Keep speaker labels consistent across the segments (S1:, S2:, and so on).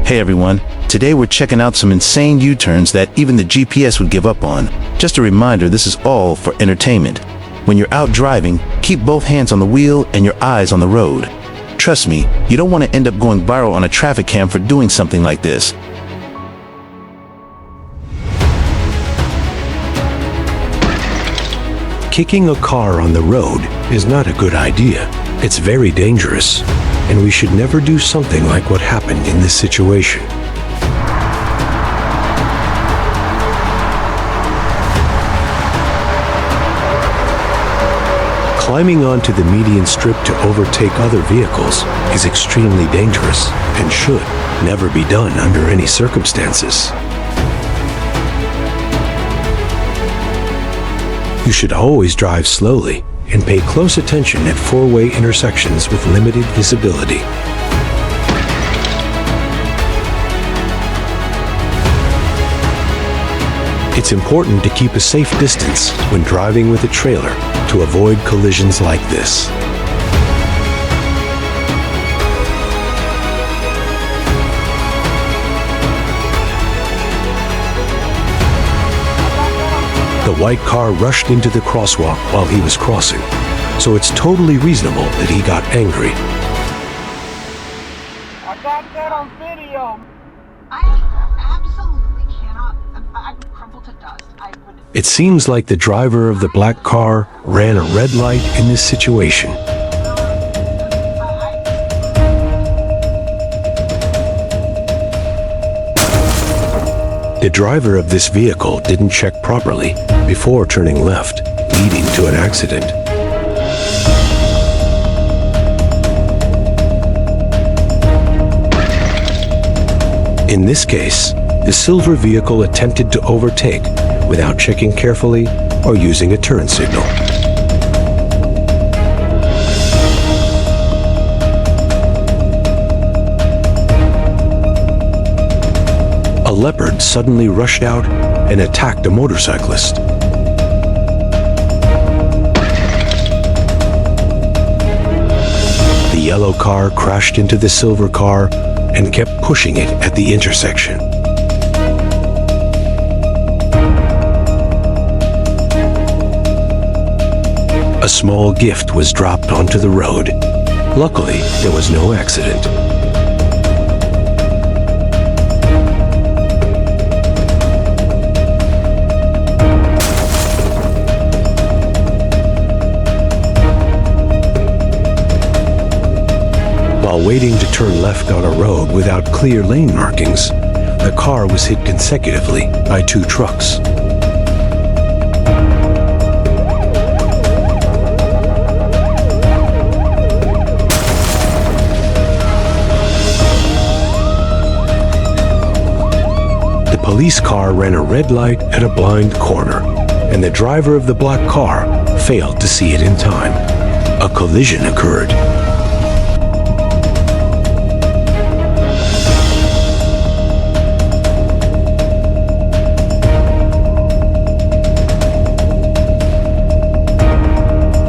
S1: Hey everyone, today we're checking out some insane U-turns that even the GPS would give up on. Just a reminder, this is all for entertainment. When you're out driving, keep both hands on the wheel and your eyes on the road. Trust me, you don't want to end up going viral on a traffic cam for doing something like this.
S2: Kicking a car on the road is not a good idea. It's very dangerous, and we should never do something like what happened in this situation. Climbing onto the median strip to overtake other vehicles is extremely dangerous and should never be done under any circumstances. You should always drive slowly and pay close attention at four-way intersections with limited visibility. It's important to keep a safe distance when driving with a trailer to avoid collisions like this. The white car rushed into the crosswalk while he was crossing, so it's totally reasonable that he got angry.
S3: I got that on video.
S4: I absolutely cannot. I would crumble to dust.
S2: It seems like the driver of the black car ran a red light in this situation. The driver of this vehicle didn't check properly before turning left, leading to an accident. In this case, the silver vehicle attempted to overtake without checking carefully or using a turn signal. A leopard suddenly rushed out and attacked a motorcyclist. The yellow car crashed into the silver car and kept pushing it at the intersection. A small gift was dropped onto the road. Luckily, there was no accident. While waiting to turn left on a road without clear lane markings, the car was hit consecutively by two trucks. The police car ran a red light at a blind corner, and the driver of the black car failed to see it in time. A collision occurred.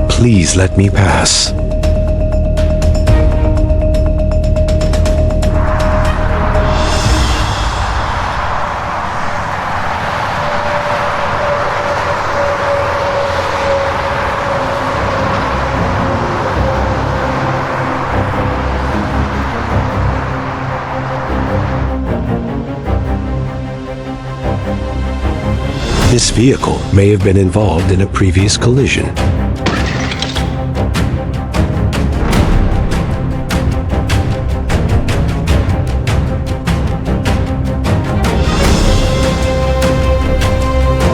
S2: Please let me pass. This vehicle may have been involved in a previous collision.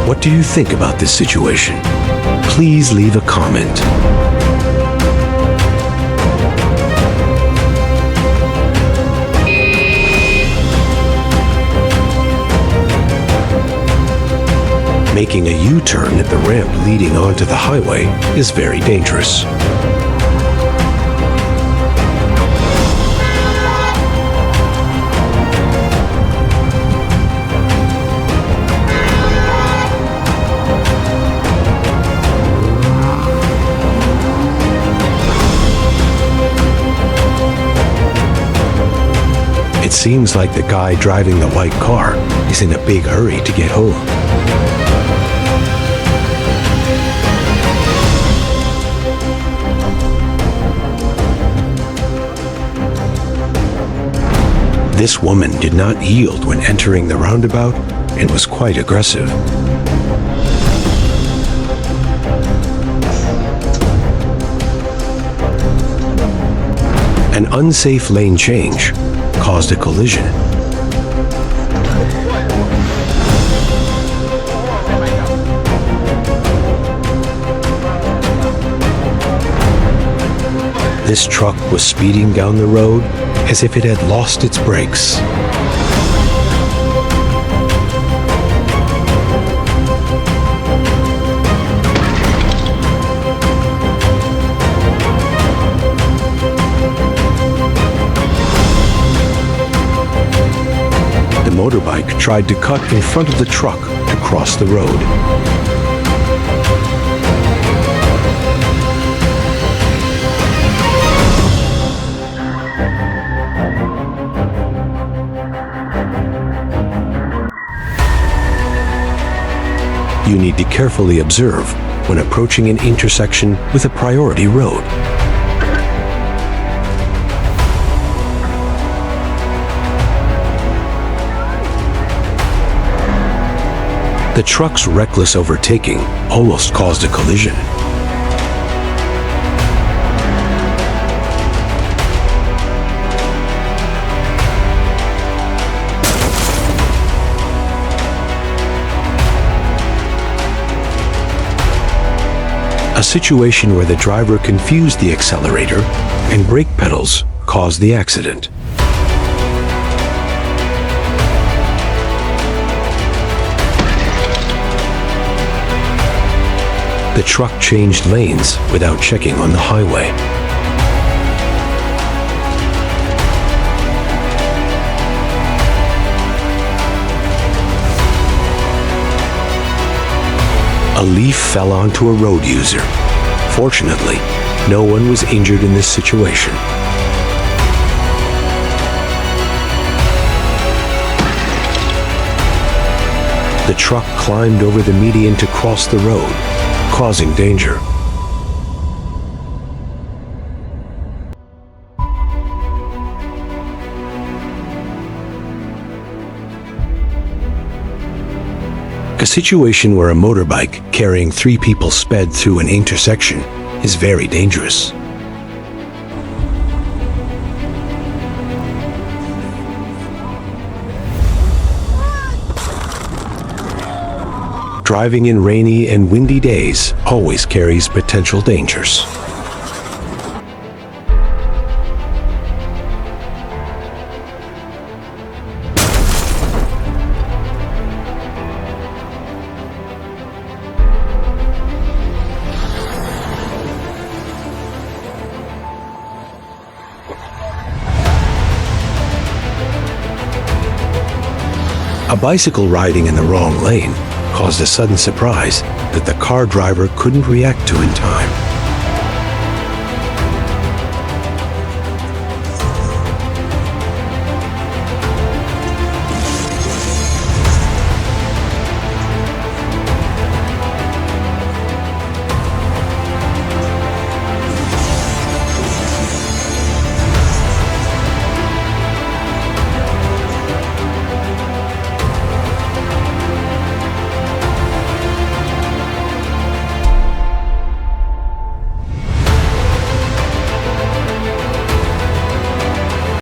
S2: What do you think about this situation? Please leave a comment. Making a U-turn at the ramp leading onto the highway is very dangerous. seems like the guy driving the white car is in a big hurry to get home. This woman did not yield when entering the roundabout and was quite aggressive. An unsafe lane change caused a collision. This truck was speeding down the road as if it had lost its brakes. The motorbike tried to cut in front of the truck to cross the road. You need to carefully observe when approaching an intersection with a priority road. The truck's reckless overtaking almost caused a collision. A situation where the driver confused the accelerator and brake pedals caused the accident. The truck changed lanes without checking on the highway. A leaf fell onto a road user. Fortunately, no one was injured in this situation. The truck climbed over the median to cross the road, causing danger. A situation where a motorbike carrying 3 people sped through an intersection is very dangerous. Driving in rainy and windy days always carries potential dangers. A bicycle riding in the wrong lane caused a sudden surprise that the car driver couldn't react to in time.